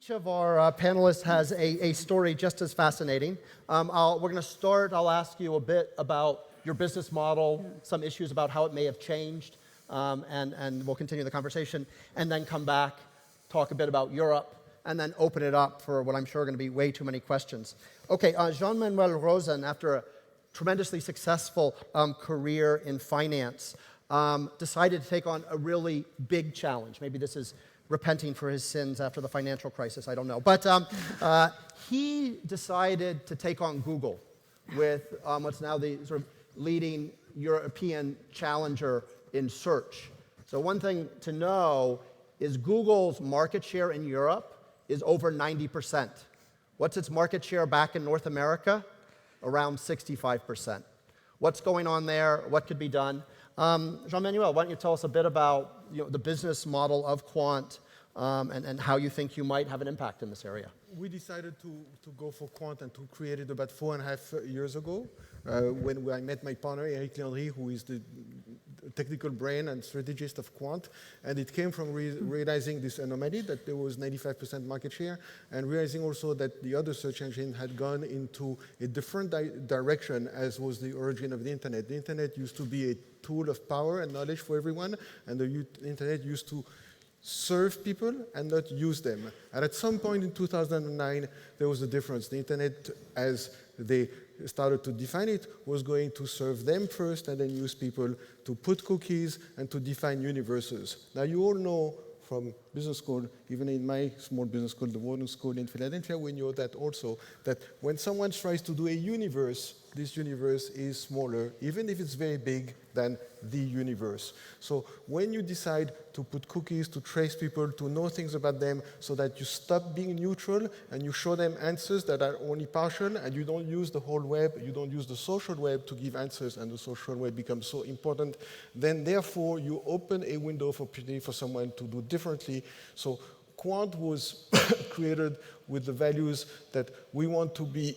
Each of our panelists has a story just as fascinating. We're going to start, I'll ask you a bit about your business model, some issues about how it may have changed, and we'll continue the conversation, and then come back, talk a bit about Europe, and then open it up for what I'm sure are going to be way too many questions. Okay, Jean-Manuel Rosen, after a tremendously successful career in finance, decided to take on a really big challenge. Maybe this is repenting for his sins after the financial crisis, I don't know. But he decided to take on Google with what's now the sort of leading European challenger in search. So one thing to know is Google's market share in Europe is over 90%. What's its market share back in North America? Around 65%. What's going on there? What could be done? Jean-Manuel, why don't you tell us a bit about the business model of Quant and how you think you might have an impact in this area? We decided to go for Quant and to create it about 4.5 years ago when I met my partner, Eric Leandri, who is the technical brain and strategist of Quant. And it came from realizing this anomaly that there was 95% market share and realizing also that the other search engine had gone into a different direction as was the origin of the internet. The internet used to be a tool of power and knowledge for everyone, and the internet used to serve people and not use them. And at some point in 2009, there was a difference. The internet, as they started to define it, was going to serve them first and then use people to put cookies and to define universes. Now, you all know from business school, even in my small business school, the Wharton School in Philadelphia, we know that also, that when someone tries to do a universe, this universe is smaller, even if it's very big, than the universe. So when you decide to put cookies, to trace people, to know things about them, so that you stop being neutral and you show them answers that are only partial, and you don't use the whole web, you don't use the social web to give answers, and the social web becomes so important, then therefore you open a window of opportunity for someone to do differently. So Quant was created with the values that we want to be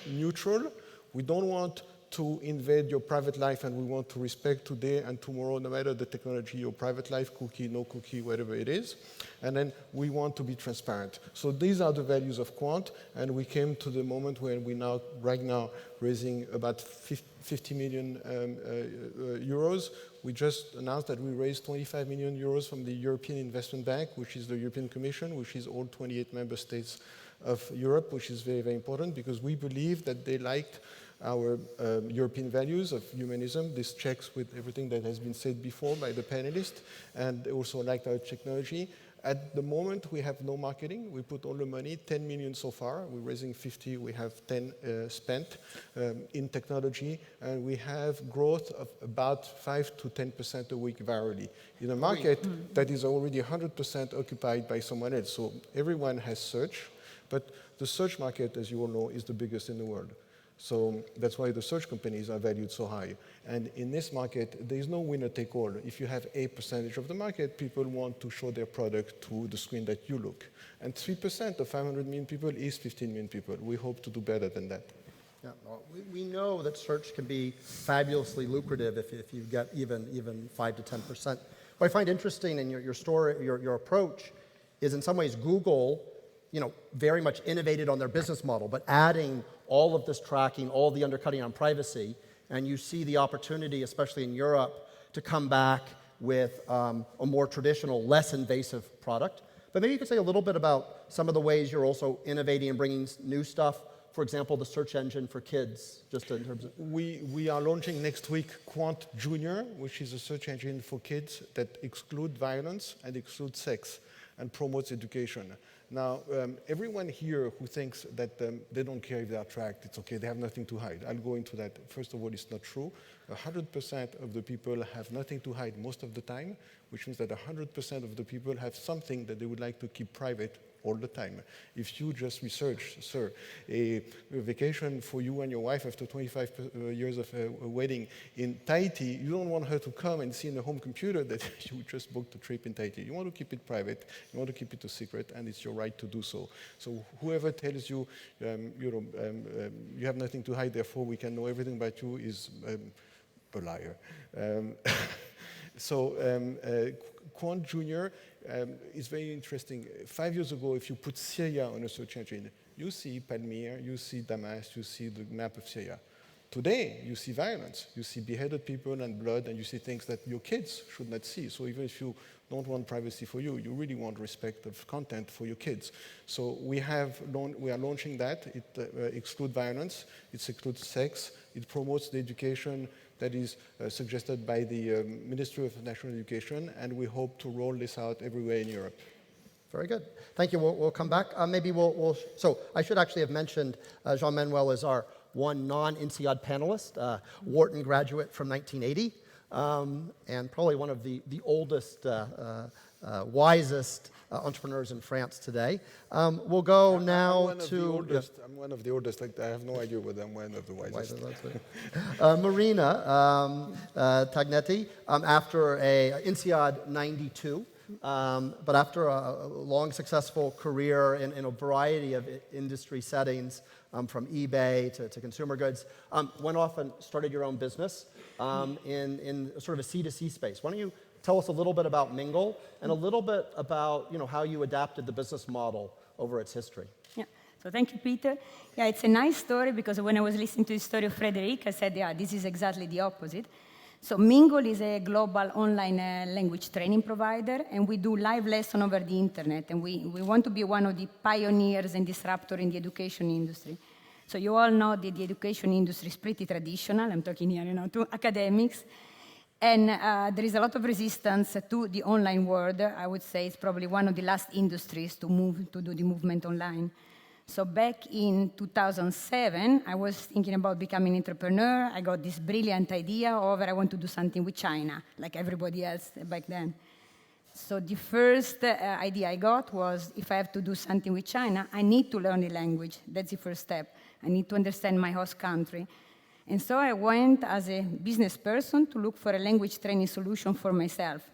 neutral, we don't want to invade your private life, and we want to respect today and tomorrow, no matter the technology, your private life, cookie, no cookie, whatever it is. And then we want to be transparent. So these are the values of Quant, and we came to the moment where we now, right now, raising about 50 million euros. We just announced that we raised 25 million euros from the European Investment Bank, which is the European Commission, which is all 28 member states of Europe, which is very, very important because we believe that they liked our European values of humanism. This checks with everything that has been said before by the panelists, and they also liked our technology. At the moment, we have no marketing. We put all the money, 10 million so far. We're raising 50, we have 10 spent in technology, and we have growth of about 5 to 10% a week virally in a market that is already 100% occupied by someone else. So everyone has search, but the search market, as you all know, is the biggest in the world. So that's why the search companies are valued so high. And in this market, there is no winner take all. If you have a percentage of the market, people want to show their product to the screen that you look. And 3% of 500 million people is 15 million people. We hope to do better than that. Yeah, well, we know that search can be fabulously lucrative if you get even 5 to 10%. What I find interesting in your story, your approach, is in some ways Google, very much innovated on their business model, but adding all of this tracking, all the undercutting on privacy, and you see the opportunity, especially in Europe, to come back with a more traditional, less invasive product. But maybe you could say a little bit about some of the ways you're also innovating and bringing new stuff. For example, the search engine for kids, just in terms of... We are launching next week Quant Junior, which is a search engine for kids that excludes violence and excludes sex and promotes education. Now, everyone here who thinks that they don't care if they are tracked, it's okay, they have nothing to hide. I'll go into that. First of all, it's not true. 100% of the people have nothing to hide most of the time, which means that 100% of the people have something that they would like to keep private all the time. If you just research, sir, a vacation for you and your wife after 25 years of a wedding in Tahiti, you don't want her to come and see in the home computer that you just booked a trip in Tahiti. You want to keep it private, you want to keep it a secret, and it's your right to do so. So whoever tells you, you have nothing to hide, therefore we can know everything about you is a liar. So Quant Junior It's very interesting. 5 years ago, if you put Syria on a search engine, you see Palmyra, you see Damascus, you see the map of Syria. Today, you see violence, you see beheaded people and blood, and you see things that your kids should not see. So even if you don't want privacy for you, you really want respect of content for your kids. So we are launching that. It excludes violence, it excludes sex, it promotes the education that is suggested by the Ministry of National Education, and we hope to roll this out everywhere in Europe. Very good. Thank you. We'll come back. Maybe so I should actually have mentioned Jean-Manuel is our one non-INSEAD panelist, Wharton graduate from 1980, and probably one of the oldest, wisest entrepreneurs in France today. We'll go now to... I'm one of the oldest. Like, I have no idea whether I'm one of the wisest. Marina Tagnetti, after a INSEAD 92, but after a long, successful career in a variety of industry settings, from eBay to consumer goods, went off and started your own business in sort of a C2C space. Why don't you tell us a little bit about Mingle and a little bit about how you adapted the business model over its history? Yeah. So thank you, Peter. Yeah, it's a nice story because when I was listening to the story of Frederic, I said, yeah, this is exactly the opposite. So Mingle is a global online language training provider, and we do live lessons over the internet, and we want to be one of the pioneers and disruptors in the education industry. So you all know that the education industry is pretty traditional. I'm talking here, to academics. And there is a lot of resistance to the online world. I would say it's probably one of the last industries to do the movement online. So back in 2007, I was thinking about becoming an entrepreneur. I got this brilliant idea of I want to do something with China, like everybody else back then. So the first idea I got was, if I have to do something with China, I need to learn the language. That's the first step. I need to understand my host country. And so I went as a business person to look for a language training solution for myself.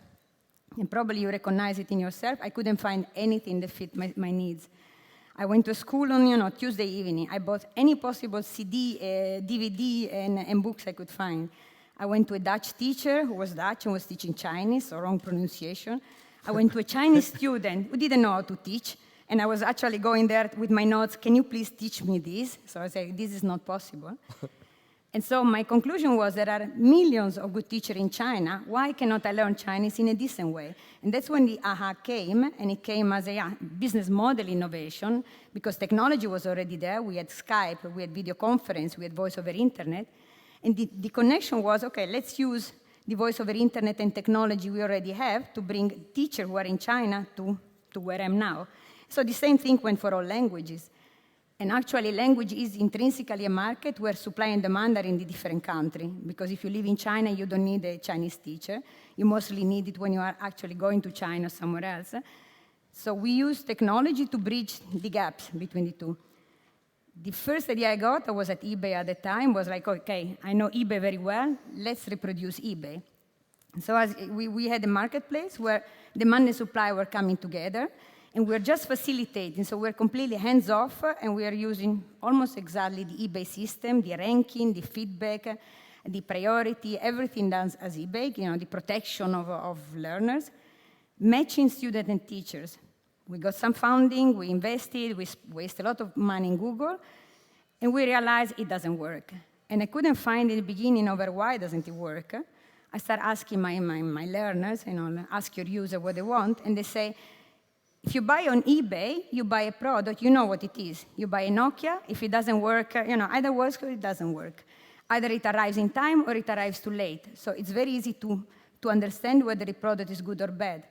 And probably you recognize it in yourself. I couldn't find anything that fit my needs. I went to school on Tuesday evening. I bought any possible CD, DVD, and books I could find. I went to a Dutch teacher who was Dutch and was teaching Chinese, so wrong pronunciation. I went to a Chinese student who didn't know how to teach, and I was actually going there with my notes, can you please teach me this? So I said, this is not possible. And so my conclusion was there are millions of good teachers in China. Why cannot I learn Chinese in a decent way? And that's when the aha came, and it came as a business model innovation, because technology was already there. We had Skype, we had video conference, we had voice over internet. And the connection was, okay, let's use the voice over internet and technology we already have to bring teachers who are in China to where I am now. So the same thing went for all languages. And actually, language is intrinsically a market where supply and demand are in the different country. Because if you live in China, you don't need a Chinese teacher. You mostly need it when you are actually going to China or somewhere else. So we use technology to bridge the gaps between the two. The first idea I got, I was at eBay at the time, was like, okay, I know eBay very well, let's reproduce eBay. So as we had a marketplace where demand and supply were coming together, and we're just facilitating, so we're completely hands-off, and we are using almost exactly the eBay system, the ranking, the feedback, the priority, everything done as eBay, the protection of learners, matching students and teachers. We got some funding, we invested, we wasted a lot of money in Google, and we realized it doesn't work. And I couldn't find in the beginning over why doesn't it work. I started asking my learners, ask your user what they want, and they say, if you buy on eBay, you buy a product, you know what it is. You buy a Nokia, if it doesn't work, either works or it doesn't work. Either it arrives in time or it arrives too late. So it's very easy to understand whether the product is good or bad.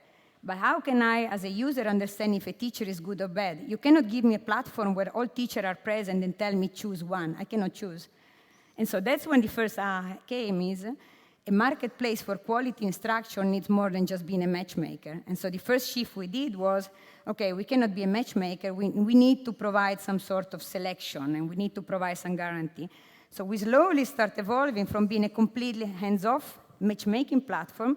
But how can I, as a user, understand if a teacher is good or bad? You cannot give me a platform where all teachers are present and tell me choose one. I cannot choose. And so that's when the first came is, a marketplace for quality instruction needs more than just being a matchmaker. And so the first shift we did was, okay, we cannot be a matchmaker. We need to provide some sort of selection, and we need to provide some guarantee. So we slowly start evolving from being a completely hands-off matchmaking platform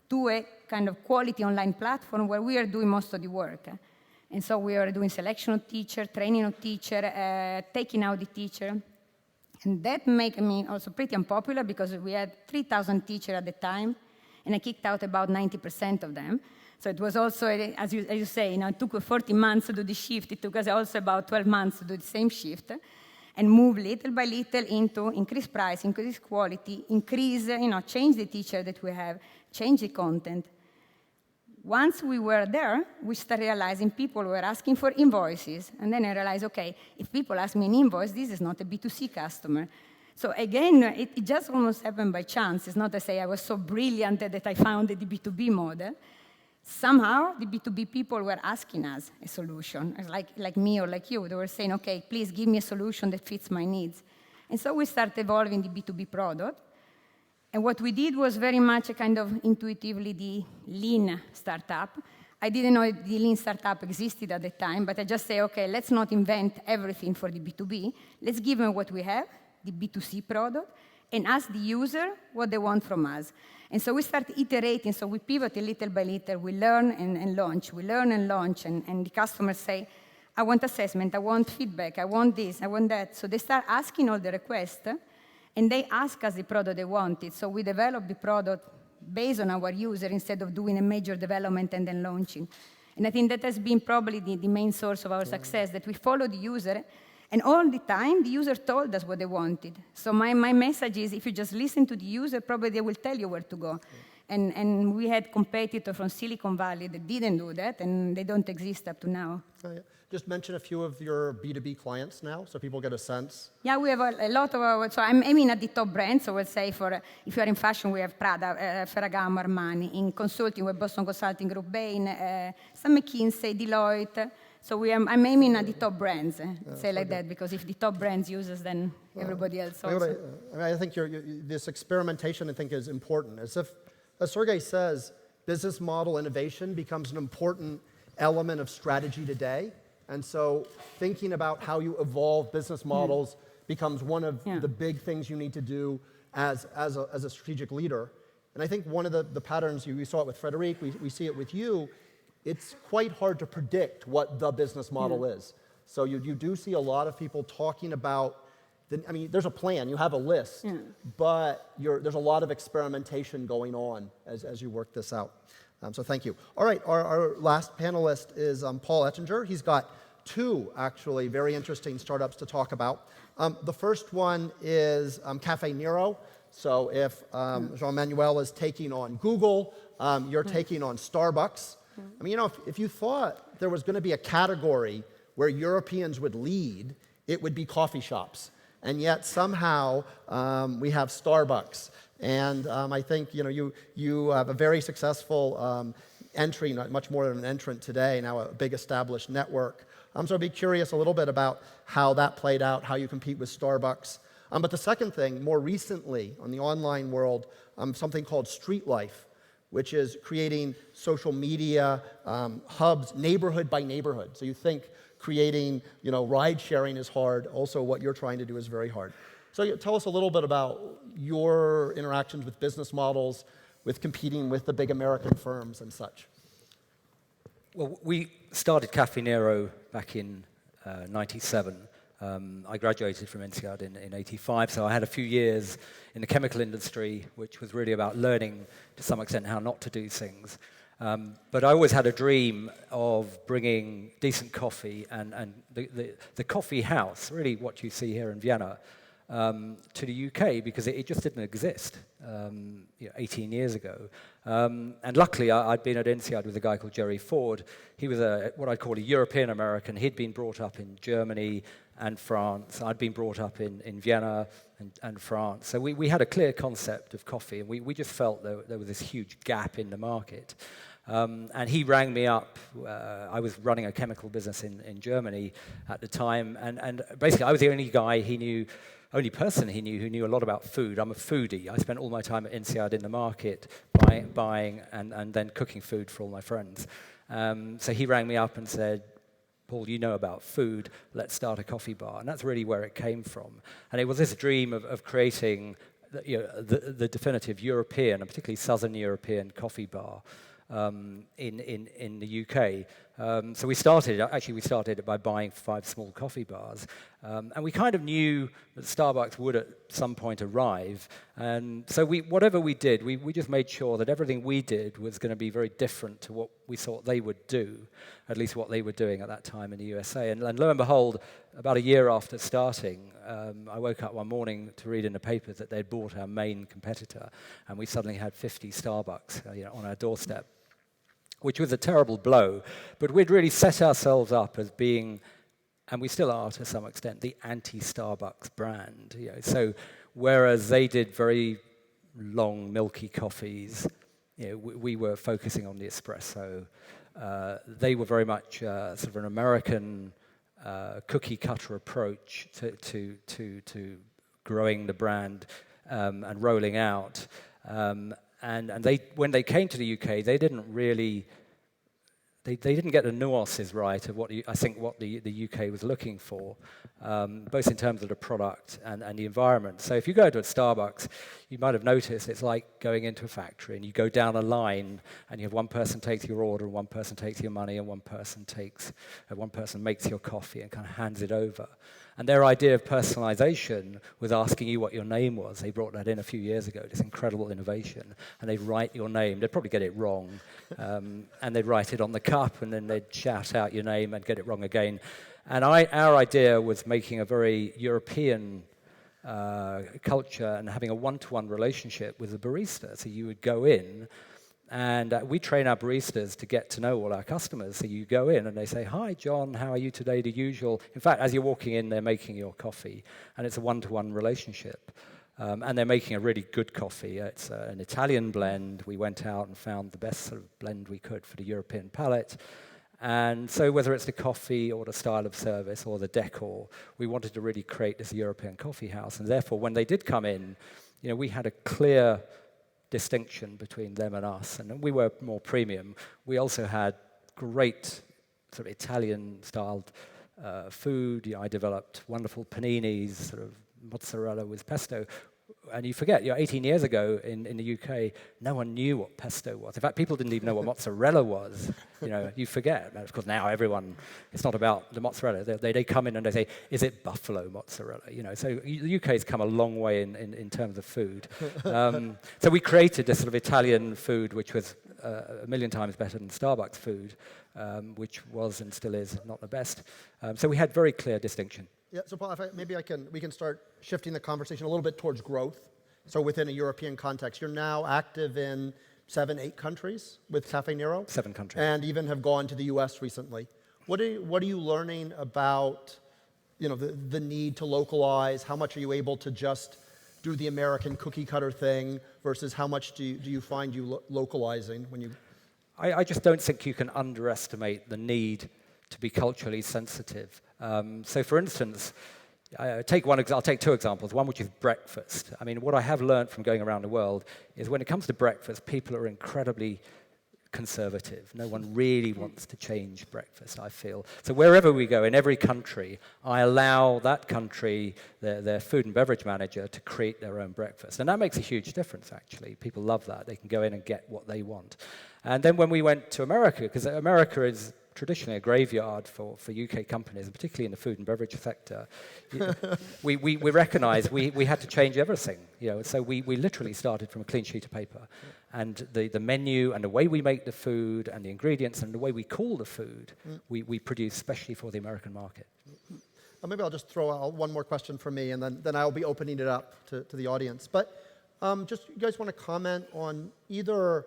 to a kind of quality online platform where we are doing most of the work. And so we are doing selection of teacher, training of teacher, taking out the teacher. And that made me also pretty unpopular because we had 3,000 teachers at the time, and I kicked out about 90% of them. So it was also, as you say, it took 40 months to do the shift. It took us also about 12 months to do the same shift and move little by little into increase price, increase quality, change the teacher that we have, change the content. Once we were there, we started realizing people were asking for invoices. And then I realized, okay, if people ask me an invoice, this is not a B2C customer. So again, it just almost happened by chance. It's not to say I was so brilliant that I found the B2B model. Somehow, the B2B people were asking us a solution, like me or like you. They were saying, okay, please give me a solution that fits my needs. And so we started evolving the B2B product. And what we did was very much a kind of intuitively the lean startup. I didn't know the lean startup existed at the time, but I just say, okay, let's not invent everything for the B2B. Let's give them what we have, the B2C product, and ask the user what they want from us. And so we start iterating, so we pivot little by little. We learn and launch. We learn and launch, and the customers say, I want assessment, I want feedback, I want this, I want that. So they start asking all the requests, and they ask us the product they wanted. So we develop the product based on our user instead of doing a major development and then launching. And I think that has been probably the main source of our success, that we follow the user, and all the time, the user told us what they wanted. So my message is, if you just listen to the user, probably they will tell you where to go. And we had competitors from Silicon Valley that didn't do that, and they don't exist up to now. Oh, yeah. Just mention a few of your B2B clients now, so people get a sense. Yeah, we have a lot of our, so I'm aiming at the top brands, so we'll say if you're in fashion, we have Prada, Ferragamo, Armani. In consulting, we have Boston Consulting Group, Bain, some McKinsey, Deloitte. So I'm aiming at the top brands, say like that, because if the top brands use us, then everybody else also. I think this experimentation, I think, is important. As Sergey says, business model innovation becomes an important element of strategy today. And so thinking about how you evolve business models becomes one of the big things you need to do as a strategic leader. And I think one of the patterns, we saw it with Frederic, we see it with you, it's quite hard to predict what the business model is. So you do see a lot of people talking about, there's a plan, you have a list, but there's a lot of experimentation going on as you work this out. So thank you. All right, our last panelist is Paul Ettinger. He's got two, actually, very interesting startups to talk about. The first one is Cafe Nero. So if Jean-Manuel is taking on Google, you're taking on Starbucks. If you thought there was going to be a category where Europeans would lead, it would be coffee shops. And yet somehow we have Starbucks. And I think you have a very successful entry, not much more than an entrant today, now a big established network. So I'd be curious a little bit about how that played out, how you compete with Starbucks. But the second thing, more recently on the online world, something called Street Life, which is creating social media hubs, neighborhood by neighborhood. So you think creating, ride sharing is hard. Also, what you're trying to do is very hard. So tell us a little bit about your interactions with business models, with competing with the big American firms and such. Well, we started Cafe Nero back in 97. I graduated from INSEAD in 85, so I had a few years in the chemical industry, which was really about learning to some extent how not to do things. But I always had a dream of bringing decent coffee and the coffee house, really what you see here in Vienna, to the UK, because it just didn't exist 18 years ago. And luckily, I'd been at INSEAD with a guy called Jerry Ford. He was what I'd call a European American. He'd been brought up in Germany and France. I'd been brought up in Vienna and France. So we had a clear concept of coffee, and we just felt there was this huge gap in the market. And he rang me up. I was running a chemical business in Germany at the time, and basically I was the only person he knew who knew a lot about food. I'm a foodie. I spent all my time at INSEAD in the market, buying and then cooking food for all my friends. So he rang me up and said, Paul, you know about food, let's start a coffee bar. And that's really where it came from. And it was this dream of creating the definitive European, and particularly Southern European coffee bar. in the UK. So we started it by buying 5 small coffee bars. And we kind of knew that Starbucks would at some point arrive. And so whatever we did, we just made sure that everything we did was going to be very different to what we thought they would do, at least what they were doing at that time in the USA. And lo and behold, about a year after starting, I woke up one morning to read in the papers that they'd bought our main competitor, and we suddenly had 50 Starbucks on our doorstep, which was a terrible blow. But we'd really set ourselves up as being, and we still are to some extent, the anti-Starbucks brand. So whereas they did very long, milky coffees, we were focusing on the espresso. They were very much sort of an American cookie cutter approach to growing the brand and rolling out. And they, when they came to the UK, they didn't really. They didn't get the nuances right of what the UK was looking for, both in terms of the product and the environment. So if you go to a Starbucks, you might have noticed it's like going into a factory, and you go down a line, and you have one person takes your order, and one person takes your money, and one person makes your coffee and kind of hands it over. And their idea of personalization was asking you what your name was. They brought that in a few years ago, this incredible innovation. And they'd write your name. They'd probably get it wrong. And they'd write it on the cup, and then they'd shout out your name and get it wrong again. And our idea was making a very European culture and having a one-to-one relationship with the barista. So you would go in, and we train our baristas to get to know all our customers. So you go in and they say, "Hi, John, how are you today?" The usual. In fact, as you're walking in, they're making your coffee, and it's a one-to-one relationship. And they're making a really good coffee. It's an Italian blend. We went out and found the best sort of blend we could for the European palate. And so whether it's the coffee or the style of service or the decor, we wanted to really create this European coffee house. And therefore, when they did come in, we had a clear distinction between them and us, and we were more premium. We also had great sort of Italian-styled food. I developed wonderful paninis, sort of mozzarella with pesto. And you forget, 18 years ago in the UK, no one knew what pesto was. In fact, people didn't even know what mozzarella was. You forget. Of course, now everyone, it's not about the mozzarella. They come in and they say, "Is it buffalo mozzarella?" So the UK's come a long way in terms of food. So we created this sort of Italian food, which was a million times better than Starbucks food, which was and still is not the best. So we had very clear distinction. Yeah, so Paul, we can start shifting the conversation a little bit towards growth. So within a European context, you're now active in 7, 8 countries with Cafe Nero. 7 countries. And even have gone to the US recently. What are you learning about, the need to localize? How much are you able to just do the American cookie cutter thing versus how much do you find you localizing when you? I just don't think you can underestimate the need to be culturally sensitive. So, for instance, I'll take 2 examples. One which is breakfast. I mean, what I have learned from going around the world is when it comes to breakfast, people are incredibly conservative. No one really wants to change breakfast, I feel. So wherever we go, in every country, I allow that country, their food and beverage manager, to create their own breakfast. And that makes a huge difference, actually. People love that. They can go in and get what they want. And then when we went to America, because America is traditionally a graveyard for UK companies, and particularly in the food and beverage sector, we recognized we had to change everything. So we literally started from a clean sheet of paper. And the menu and the way we make the food and the ingredients and the way we call the food, we produce specially for the American market. Maybe I'll just throw out one more question from me, and then I'll be opening it up to the audience. But just, you guys want to comment on either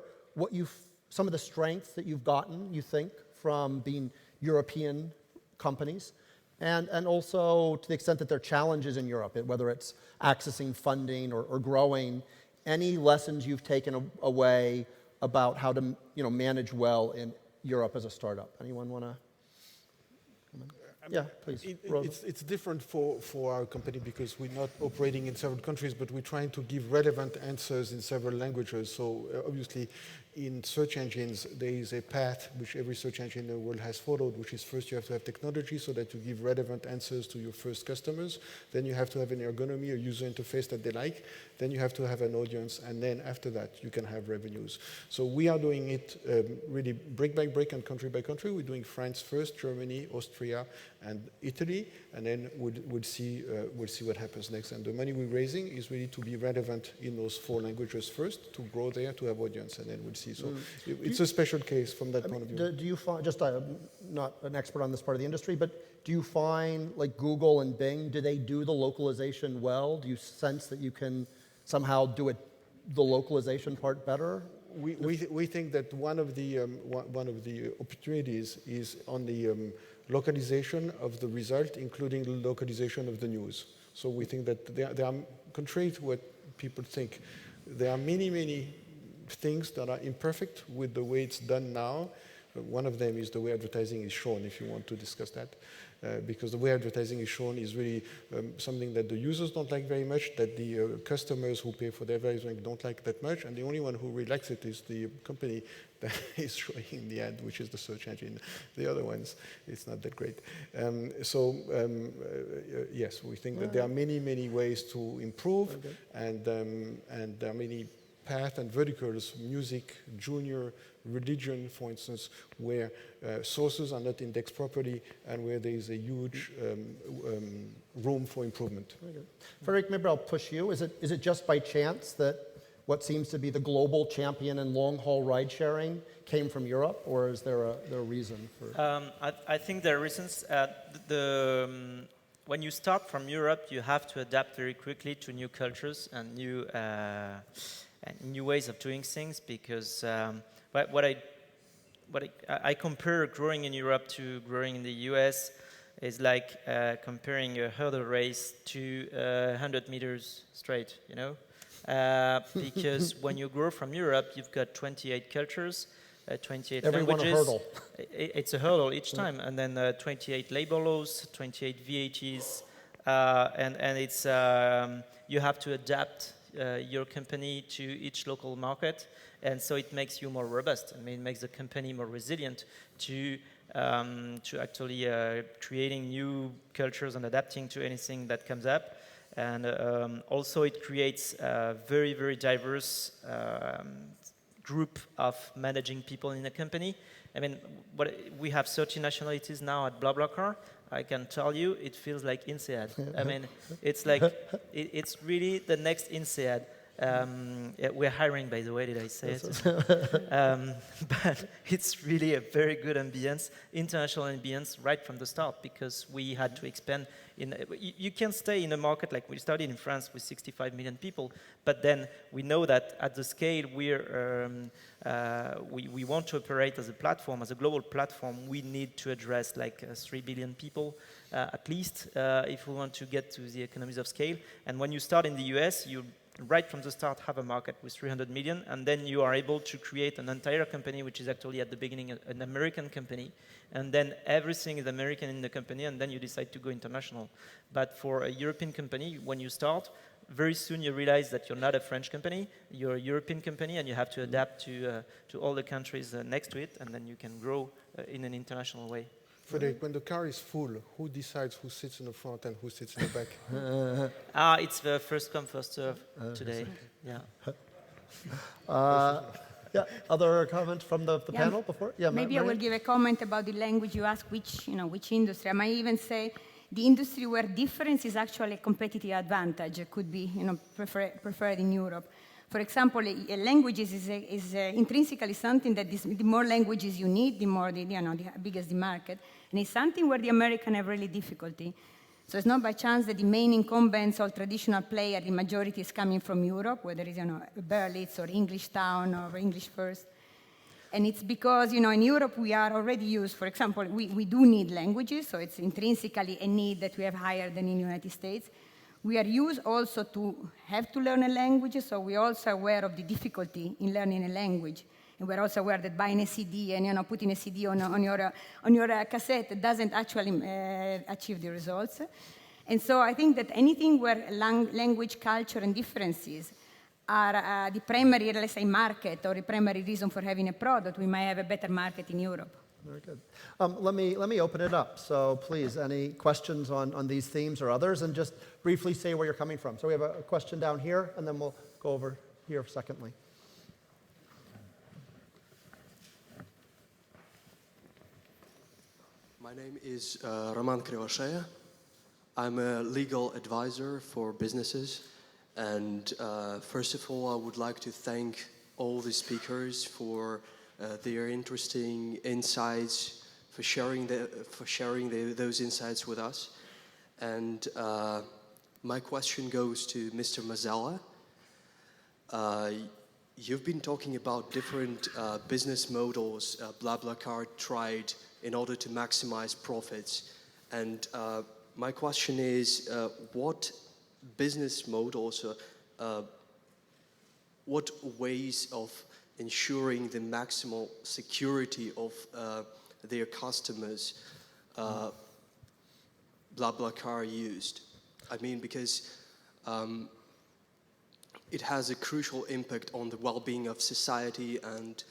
some of the strengths that you've gotten, you think, from being European companies, and also to the extent that there are challenges in Europe, whether it's accessing funding or growing, any lessons you've taken away about how to manage well in Europe as a startup? Anyone want to? Yeah, please. It's different for our company because we're not operating in several countries, but we're trying to give relevant answers in several languages. So obviously, in search engines, there is a path which every search engine in the world has followed, which is first you have to have technology so that you give relevant answers to your first customers. Then you have to have an ergonomy, a user interface that they like. Then you have to have an audience, and then after that, you can have revenues. So we are doing it really brick by brick and country by country. We're doing France first, Germany, Austria, and Italy, and then we'll see what happens next. And the money we're raising is really to be relevant in those 4 languages first, to grow there, to have audience, and then we'll see. So it's a special case from that point of view. Do you find, just not an expert on this part of the industry, but do you find like Google and Bing, do they do the localization well? Do you sense that you can somehow do it, the localization part better? We think that one of the opportunities is on the localization of the result, including the localization of the news. So we think that there are, contrary to what people think, there are many things that are imperfect with the way it's done now. One of them is the way advertising is shown, if you want to discuss that. Because the way advertising is shown is really something that the users don't like very much, that the customers who pay for their advertising don't like that much, and the only one who really likes it is the company that is showing the ad, which is the search engine. The other ones, it's not that great. Yes, we think that there are many ways to improve, and there are many paths and verticals, music, junior, religion, for instance, where sources are not indexed properly and where there is a huge room for improvement. Frederic, maybe I'll push you. Is it just by chance that what seems to be the global champion in long-haul ride-sharing came from Europe, or is there a reason for? I think there are reasons. When you start from Europe, you have to adapt very quickly to new cultures and new ways of doing things, because what I compare growing in Europe to growing in the US is like comparing a hurdle race to 100 meters straight, you know? Because when you grow from Europe, you've got 28 cultures, 28 Everyone languages. a hurdle. It's a hurdle each time, and then 28 labor laws, 28 VATs, and it's you have to adapt your company to each local market, and so it makes you more robust. I mean, it makes the company more resilient to actually creating new cultures and adapting to anything that comes up. And also it creates a very diverse group of managing people in a company. I mean, we have 30 nationalities now at BlaBlaCar. I can tell you, it feels like INSEAD. I mean, it's like, it's really the next INSEAD. We're hiring, by the way, did I say it? But it's really a very good ambience, international ambience, right from the start, because we had to expand. You can stay in a market like we started in France with 65 million people, but then we know that at the scale we want to operate as a platform, as a global platform, we need to address like 3 billion people at least if we want to get to the economies of scale. And when you start in the US, you right from the start have a market with 300 million, and then you are able to create an entire company, which is actually at the beginning an American company, and then everything is American in the company, and then you decide to go international. But for a European company, when you start, very soon you realize that you're not a French company, you're a European company, and you have to adapt to all the countries next to it, and then you can grow in an international way. Frederic, when the car is full, who decides who sits in the front and who sits in the back? It's the first come, first serve today. Yeah. Yeah. Other comments from the panel before? Yeah. Maybe I will give a comment about the language. You ask which industry. I might even say the industry where difference is actually a competitive advantage. It could be preferred in Europe. For example, languages is intrinsically something that the more languages you need, the more the biggest the market. And it's something where the Americans have really difficulty. So it's not by chance that the main incumbents or traditional player, the majority is coming from Europe, whether it's Berlitz or English Town or English First. And it's because, in Europe we are already used, for example, we do need languages, so it's intrinsically a need that we have higher than in the United States. We are used also to have to learn a language, so we're also aware of the difficulty in learning a language. And we're also aware that buying a CD and putting a CD on your cassette doesn't actually achieve the results. And so I think that anything where language, culture, and differences are the primary, let's say, market or the primary reason for having a product, we might have a better market in Europe. Very good. Let me open it up. So please, any questions on these themes or others? And just briefly say where you're coming from. So we have a question down here, and then we'll go over here secondly. My name is Roman Krivosheya. I'm a legal advisor for businesses. And first of all, I would like to thank all the speakers for their interesting insights, for sharing those insights with us. And my question goes to Mr. Mazzella. You've been talking about different business models BlaBlaCar tried in order to maximize profits. And my question is, what business models, what ways of ensuring the maximal security of their customers BlaBlaCar used? I mean, because it has a crucial impact on the well-being of society, and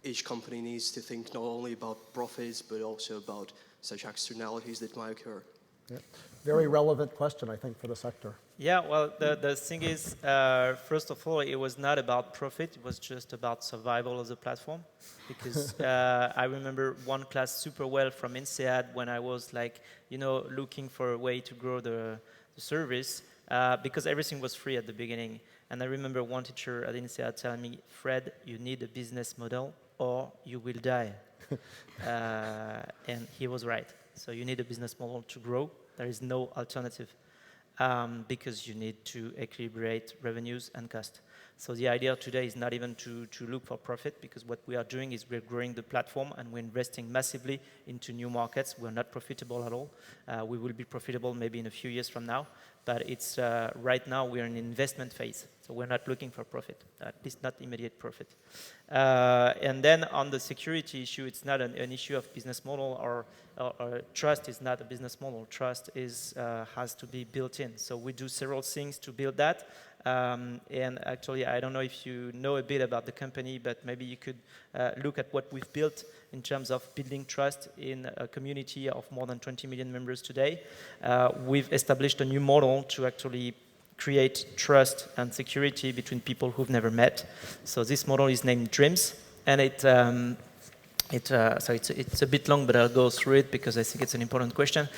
each company needs to think not only about profits, but also about such externalities that might occur. Yeah. Very relevant question, I think, for the sector. Yeah, well, the thing is, first of all, it was not about profit. It was just about survival of the platform. Because I remember one class super well from INSEAD when I was like, looking for a way to grow the service, because everything was free at the beginning. And I remember one teacher at INSEAD telling me, Fred, you need a business model or you will die. And he was right. So you need a business model to grow. There is no alternative, because you need to equilibrate revenues and cost. So the idea today is not even to look for profit, because what we are doing is we're growing the platform and we're investing massively into new markets. We're not profitable at all. We will be profitable maybe in a few years from now, but it's right now we're in an investment phase. So we're not looking for profit, at least not immediate profit. And then on the security issue, it's not an issue of business model, or trust is not a business model. Trust has to be built in. So we do several things to build that. And actually, I don't know if you know a bit about the company, but maybe you could look at what we've built in terms of building trust in a community of more than 20 million members today. We've established a new model to actually create trust and security between people who've never met. So this model is named Dreams, and it's a bit long, but I'll go through it because I think it's an important question.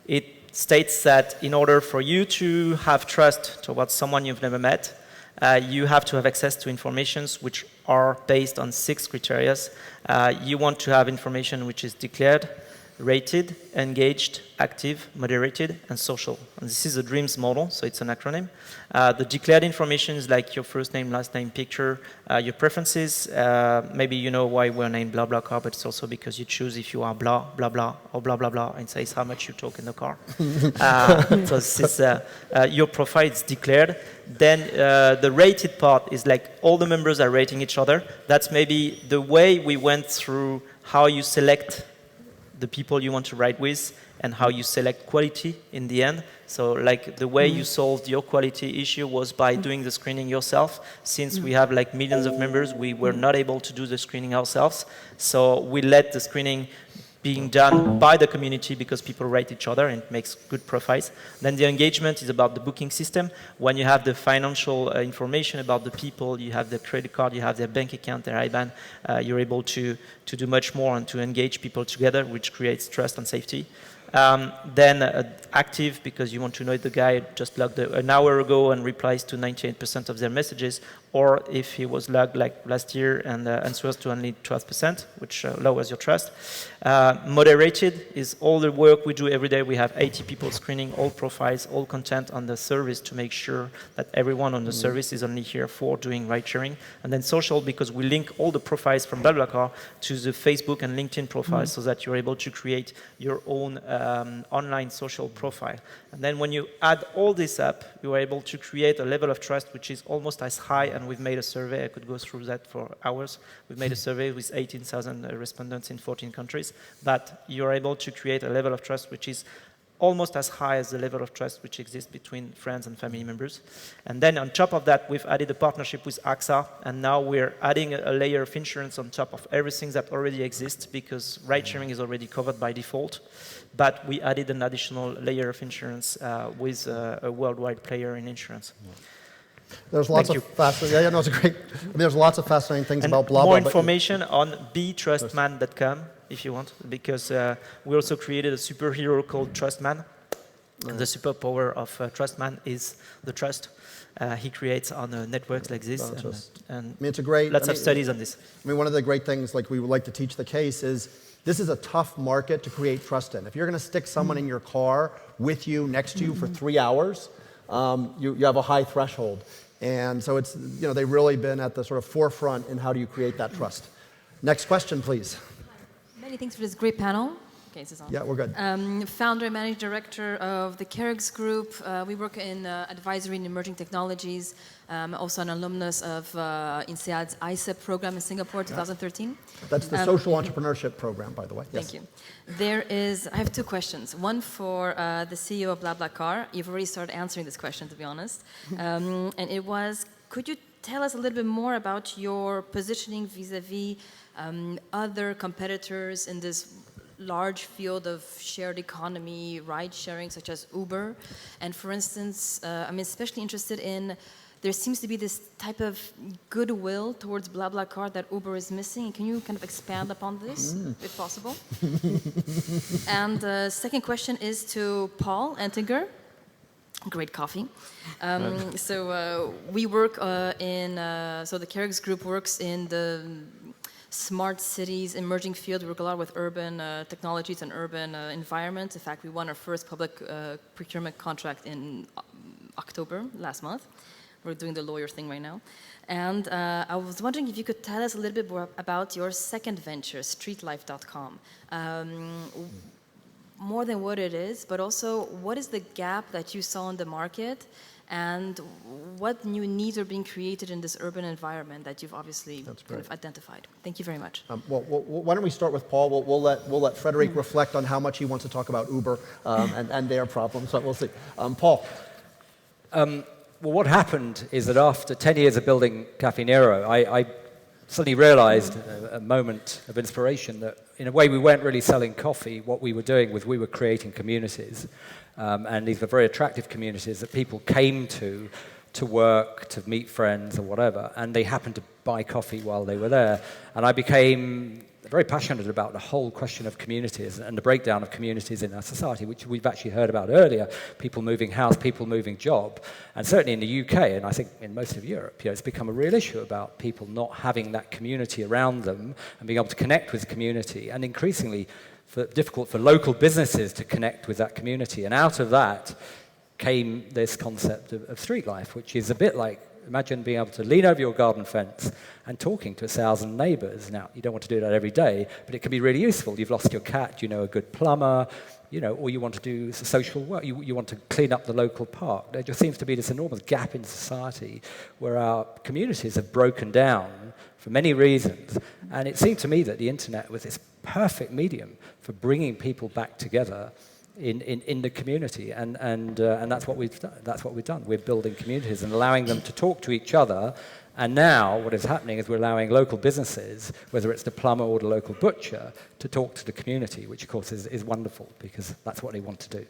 It states that in order for you to have trust towards someone you've never met, you have to have access to information which are based on 6 criteria. You want to have information which is declared, rated, engaged, active, moderated, and social. And this is a DREAMS model, so it's an acronym. The declared information is like your first name, last name, picture, your preferences. Maybe you know why we're named BlaBlaCar, but it's also because you choose if you are blah, blah, blah, or blah, blah, blah, and says how much you talk in the car. So this is, your profile is declared. Then the rated part is like all the members are rating each other. That's maybe the way we went through how you select the people you want to write with and how you select quality in the end. So like the way you solved your quality issue was by doing the screening yourself. Since we have like millions of members, we were not able to do the screening ourselves. So we let the screening being done by the community because people rate each other and it makes good profiles. Then the engagement is about the booking system. When you have the financial information about the people, you have the credit card, you have their bank account, their IBAN, you're able to do much more and to engage people together, which creates trust and safety. Then active, because you want to know if the guy just logged an hour ago and replies to 98% of their messages, or if he was logged like last year and answers to only 12%, which lowers your trust. Moderated is all the work we do every day. We have 80 people screening all profiles, all content on the service to make sure that everyone on the service is only here for doing ride sharing. And then social, because we link all the profiles from BlaBlaCar to the Facebook and LinkedIn profiles so that you're able to create your own online social profile. And then when you add all this up, you are able to create a level of trust which is almost as high, and we've made a survey, I could go through that for hours. We've made a survey with 18,000 respondents in 14 countries, but you're able to create a level of trust which is almost as high as the level of trust which exists between friends and family members. And then on top of that, we've added a partnership with AXA, and now we're adding a layer of insurance on top of everything that already exists, because ride sharing is already covered by default. But we added an additional layer of insurance with a worldwide player in insurance. There's lots of fascinating. Yeah, no, it's great. I mean, there's lots of fascinating things And about blah more blah. information on betrustman.com if you want, because we also created a superhero called Trustman. And the superpower of Trustman is the trust he creates on networks like this. And I mean, it's a great. Lots of studies on this. I mean, one of the great things, like we would like to teach the case, is this is a tough market to create trust in. If you're going to stick someone in your car with you, next to you for 3 hours, you have a high threshold. And so it's, you know, they've really been at the sort of forefront in how do you create that trust. Next question, please. Many thanks for this great panel. Okay, this is on. Yeah, we're good. Founder and managing director of the Kerrigs Group. We work in advisory in emerging technologies. Also an alumnus of INSEAD's ICEP program in Singapore, 2013. That's the social entrepreneurship program, by the way. Yes. Thank you. I have two questions. One for the CEO of BlaBlaCar. You've already started answering this question, to be honest. And it was, could you tell us a little bit more about your positioning vis-a-vis other competitors in this large field of shared economy, ride sharing, such as Uber? And for instance, I'm especially interested in, there seems to be this type of goodwill towards BlaBlaCar that Uber is missing. Can you kind of expand upon this, if possible? And the second question is to Paul Entinger. Great coffee. We work so the Kerrigs Group works in the smart cities, emerging field. We work a lot with urban technologies and urban environments. In fact, we won our first public procurement contract in October last month. We're doing the lawyer thing right now. And I was wondering if you could tell us a little bit more about your second venture, streetlife.com. More than what it is, but also what is the gap that you saw in the market, and what new needs are being created in this urban environment that you've obviously kind of identified. Thank you very much. Well, why don't we start with Paul? We'll let Frederic reflect on how much he wants to talk about Uber and their problems. So we'll see. Paul. Well, what happened is that after 10 years of building Caffè Nero, I suddenly realized a moment of inspiration that in a way we weren't really selling coffee. What we were doing was we were creating communities. And these were very attractive communities that people came to work, to meet friends or whatever, and they happened to buy coffee while they were there. And I became very passionate about the whole question of communities and the breakdown of communities in our society, which we've actually heard about earlier, people moving house, people moving job. And certainly in the UK, and I think in most of Europe, it's become a real issue about people not having that community around them and being able to connect with the community, and increasingly difficult for local businesses to connect with that community. And out of that came this concept of street life, which is a bit like, imagine being able to lean over your garden fence and talking to 1,000 neighbors. Now, you don't want to do that every day, but it can be really useful. You've lost your cat, you know a good plumber, or you want to do social work, you want to clean up the local park. There just seems to be this enormous gap in society where our communities have broken down for many reasons. And it seemed to me that the internet was this perfect medium for bringing people back together in the community, and that's what we've done. That's what we've done. We're building communities and allowing them to talk to each other. And now what is happening is we're allowing local businesses, whether it's the plumber or the local butcher, to talk to the community, which of course is wonderful because that's what they want to do.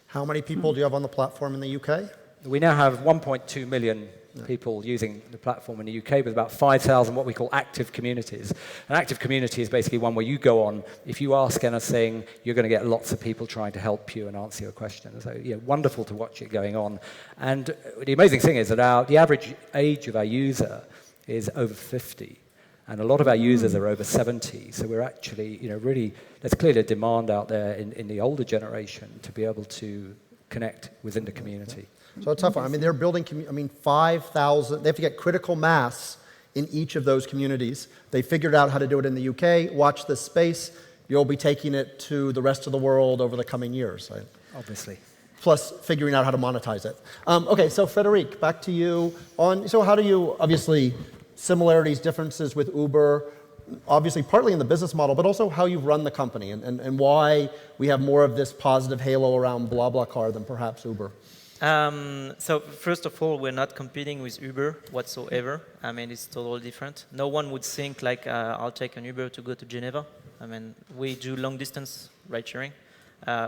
How many people do you have on the platform in the UK? We now have 1.2 million people using the platform in the UK, with about 5,000 what we call active communities. An active community is basically one where you go on, if you ask anything, you're going to get lots of people trying to help you and answer your questions. So, wonderful to watch it going on. And the amazing thing is that the average age of our user is over 50. And a lot of our users are over 70. So we're actually, really, there's clearly a demand out there in the older generation to be able to connect within the community. So it's tough. I mean, they're building, 5,000. They have to get critical mass in each of those communities. They figured out how to do it in the UK. Watch this space. You'll be taking it to the rest of the world over the coming years. Right? Obviously. Plus figuring out how to monetize it. Okay, so Frederic, back to you. So how do you, obviously, similarities, differences with Uber. obviously partly in the business model, but also how you run the company and why we have more of this positive halo around BlaBlaCar than perhaps Uber. So first of all, we're not competing with Uber whatsoever. I mean, it's totally different. No one would think like, I'll take an Uber to go to Geneva. I mean, we do long distance ride sharing,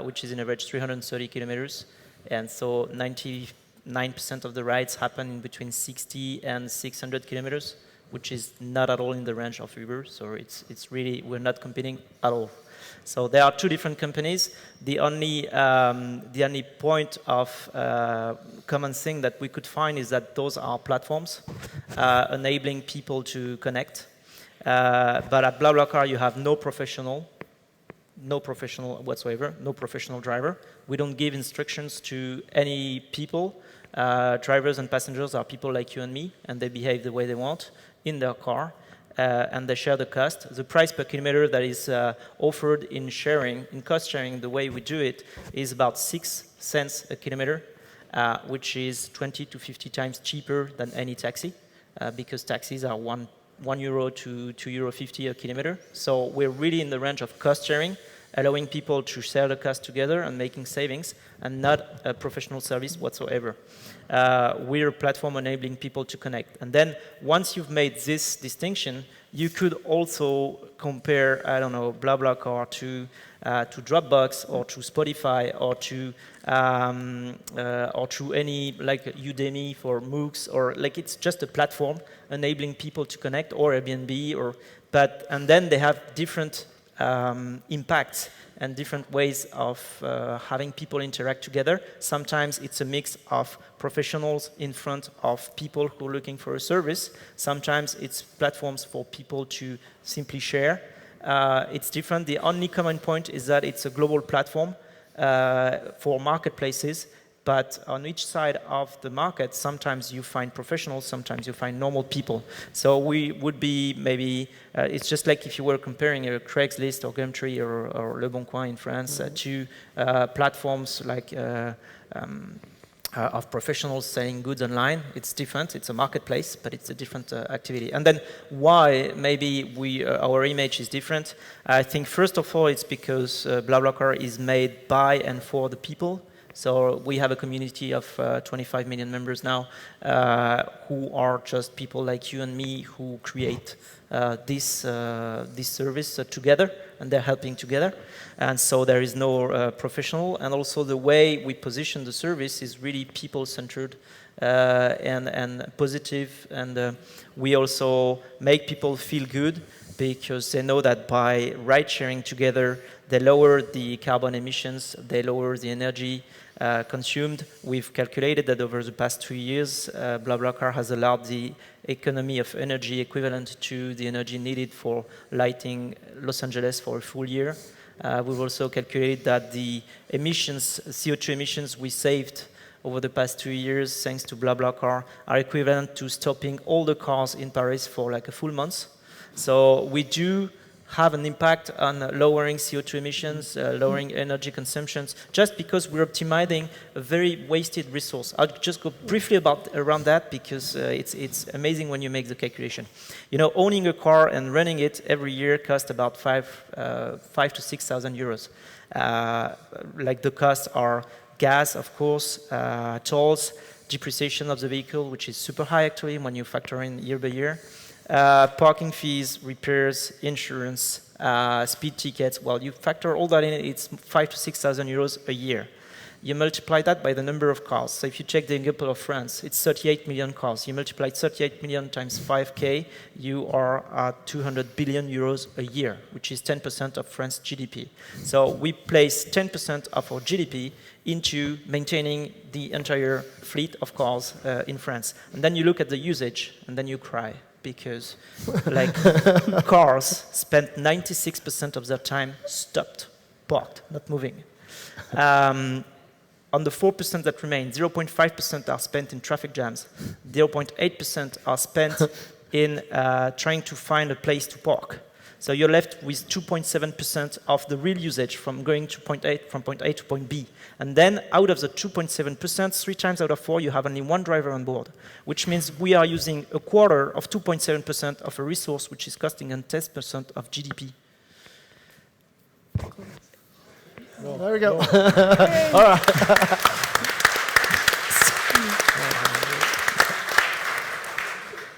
which is in average 330 kilometers. And so 99% of the rides happen in between 60 and 600 kilometers, which is not at all in the range of Uber. So it's really, we're not competing at all. So there are two different companies. The only point of common thing that we could find is that those are platforms enabling people to connect. But at BlaBlaCar, you have no professional whatsoever, no professional driver. We don't give instructions to any people. Drivers and passengers are people like you and me, and they behave the way they want in their car. And they share the cost. The price per kilometer that is offered in sharing, in cost sharing, the way we do it, is about 6 cents a kilometer, which is 20 to 50 times cheaper than any taxi, because taxis are €1 to €2.50 a kilometer. So we're really in the range of cost sharing, allowing people to share the cost together and making savings, and not a professional service whatsoever. We're a platform enabling people to connect. And then once you've made this distinction, you could also compare, I don't know, BlaBlaCar to Dropbox or to Spotify or to any, like Udemy for MOOCs, or like it's just a platform enabling people to connect, or Airbnb, and then they have different impacts and different ways of having people interact together. Sometimes it's a mix of professionals in front of people who are looking for a service. Sometimes it's platforms for people to simply share. It's different. The only common point is that it's a global platform for marketplaces. But on each side of the market, sometimes you find professionals, sometimes you find normal people. So we would be maybe, it's just like if you were comparing a Craigslist or Gumtree or Le Bon Coin in France to platforms like of professionals selling goods online. It's different. It's a marketplace, but it's a different activity. And then why maybe our image is different? I think first of all, it's because BlaBlaCar is made by and for the people. So we have a community of 25 million members now who are just people like you and me who create this service together, and they're helping together. And so there is no professional. And also the way we position the service is really people-centered and positive. And we also make people feel good because they know that by ride-sharing together, they lower the carbon emissions, they lower the energy consumed. We've calculated that over the past 2 years, BlaBlaCar has allowed the economy of energy equivalent to the energy needed for lighting Los Angeles for a full year. We've also calculated that the emissions, CO2 emissions we saved over the past 2 years, thanks to BlaBlaCar, are equivalent to stopping all the cars in Paris for like a full month. So we do have an impact on lowering CO2 emissions, lowering energy consumptions, just because we're optimizing a very wasted resource. I'll just go briefly around that because it's amazing when you make the calculation. You know, owning a car and running it every year costs about 5,000 to 6,000 euros. Like the costs are gas, of course, tolls, depreciation of the vehicle, which is super high actually when you factor in year by year. Parking fees, repairs, insurance, speed tickets. Well, you factor all that in, it's 5,000 to 6,000 euros a year. You multiply that by the number of cars. So if you check the example of France, it's 38 million cars. You multiply 38 million times 5K, you are at 200 billion euros a year, which is 10% of France's GDP. So we place 10% of our GDP into maintaining the entire fleet of cars in France. And then you look at the usage, and then you cry. Because like cars spend 96% of their time stopped, parked, not moving. On the 4% that remain, 0.5% are spent in traffic jams, 0.8% are spent in trying to find a place to park. So you're left with 2.7% of the real usage from going to from point A to point B. And then out of the 2.7%, 3 times out of 4, you have only one driver on board, which means we are using a quarter of 2.7% of a resource which is costing us 10% of GDP. Well, there we go. All right.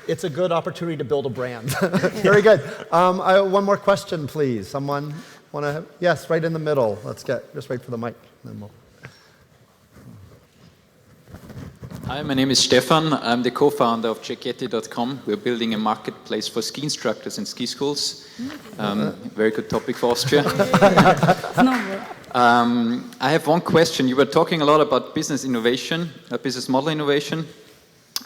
It's a good opportunity to build a brand. Very good. One more question, please. Someone want to? Yes, right in the middle. Just wait for the mic. Then we'll. Hi, my name is Stefan. I'm the co-founder of Checketi.com. We're building a marketplace for ski instructors in ski schools. Very good topic for Austria. I have one question. You were talking a lot about business innovation, business model innovation.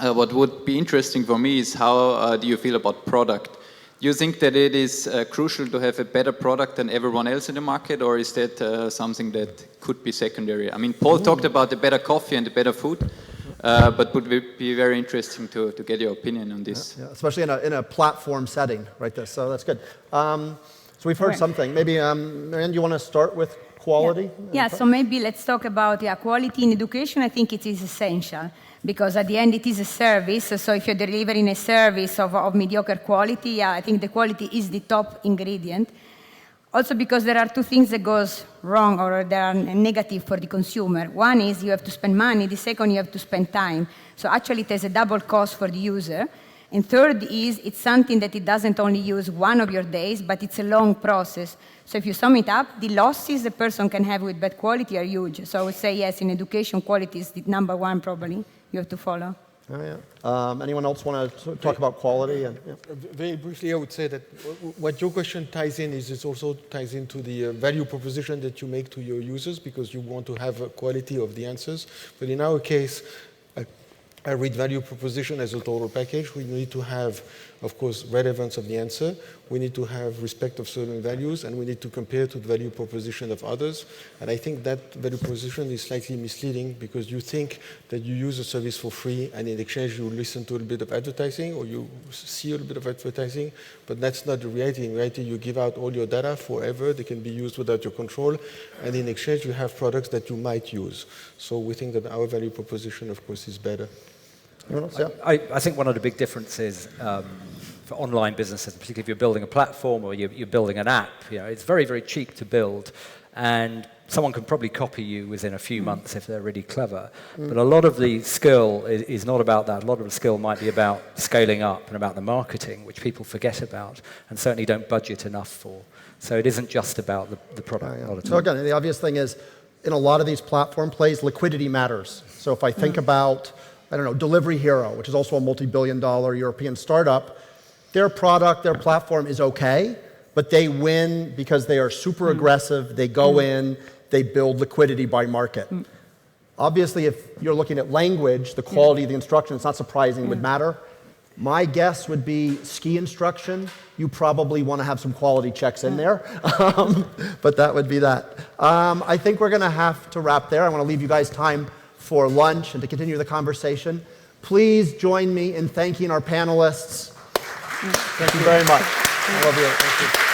What would be interesting for me is how do you feel about product? Do you think that it is crucial to have a better product than everyone else in the market, or is that something that could be secondary? I mean, Paul talked about the better coffee and the better food, but would be very interesting to get your opinion on this. Yeah, especially in a platform setting, right there. So that's good. So we've heard something. Maybe, Marianne, you want to start with quality? Yeah, so maybe let's talk about quality in education. I think it is essential because at the end it is a service. So if you're delivering a service of mediocre quality, I think the quality is the top ingredient. Also because there are 2 things that goes wrong or they are negative for the consumer. One is you have to spend money. The second, you have to spend time. So actually it has a double cost for the user. And third is it's something that it doesn't only use one of your days, but it's a long process. So if you sum it up, the losses the person can have with bad quality are huge. So I would say yes, in education, quality is the number 1 probably you have to follow. Oh, yeah. Anyone else want to talk about quality? And, yeah. Very briefly, I would say that what your question ties in is it also ties into the value proposition that you make to your users because you want to have a quality of the answers. But in our case, I read value proposition as a total package. We need to have, of course, relevance of the answer. We need to have respect of certain values, and we need to compare to the value proposition of others. And I think that value proposition is slightly misleading because you think that you use a service for free, and in exchange you listen to a little bit of advertising, or you see a little bit of advertising, but that's not the reality. In reality, you give out all your data forever. They can be used without your control, and in exchange you have products that you might use. So we think that our value proposition, of course, is better. I think one of the big differences for online businesses, particularly if you're building a platform or you're building an app, it's very, very cheap to build, and someone can probably copy you within a few months if they're really clever. But a lot of the skill is not about that. A lot of the skill might be about scaling up and about the marketing, which people forget about and certainly don't budget enough for. So it isn't just about the product. So again, the obvious thing is, in a lot of these platform plays, liquidity matters. So if I think about, I don't know, Delivery Hero, which is also a multi-billion-dollar European startup, their product, their platform is okay, but they win because they are super aggressive. They go in, they build liquidity by market. Obviously, if you're looking at language, the quality of the instruction, it's not surprising, would matter. My guess would be ski instruction. You probably want to have some quality checks in there, but that would be that. I think we're going to have to wrap there. I want to leave you guys time for lunch and to continue the conversation. Please join me in thanking our panelists. Thank you very much. I love you. Thank you.